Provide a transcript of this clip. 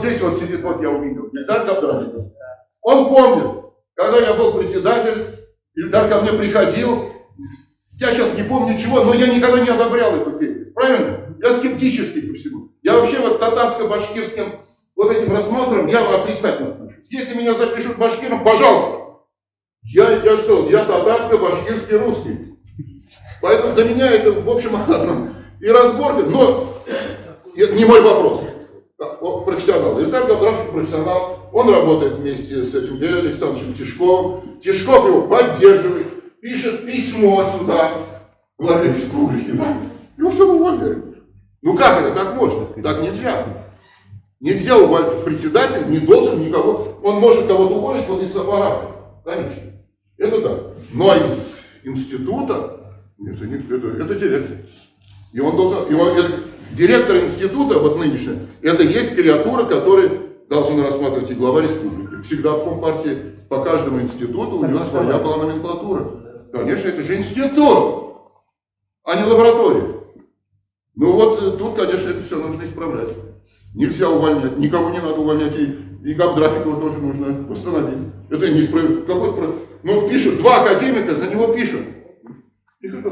здесь вот сидит, вот я увидел, Ильдар Габдрафиков. Он помнит, когда я был председатель, Ильдар ко мне приходил. Я сейчас не помню ничего, но я никогда не одобрял эту деятельность. Правильно? Я скептический ко всему. Я вообще вот татарско-башкирским вот этим рассмотром, я отрицательно отношусь. Если меня запишут башкиром, пожалуйста. Я что? Я татарско-башкирский русский. Поэтому для меня это, в общем, и разборка, но не мой вопрос. Профессионал. Ильдар Габдрафиков профессионал. Он работает вместе с этим Леонидом Александровичем Тишковым. Тишков его поддерживает, пишет письмо сюда, главе республики. Да? Его все увольняют. Ну как это так можно? Так нельзя. Нельзя уволить. Председатель не должен никого. Он может кого-то уволить вот из аппарата. Конечно. Это да. Но из института это директор. И он должен. Директор института, вот нынешний, это есть креатура, которую должен рассматривать и глава республики. Всегда в Компартии по каждому институту у него своя была номенклатура. Конечно, это же институт, а не лаборатория. Ну вот тут, конечно, это все нужно исправлять. Нельзя увольнять, никого не надо увольнять, и Габдрафикова тоже нужно восстановить. Это несправедливо. Ну, пишут, 2 академика за него пишут. И как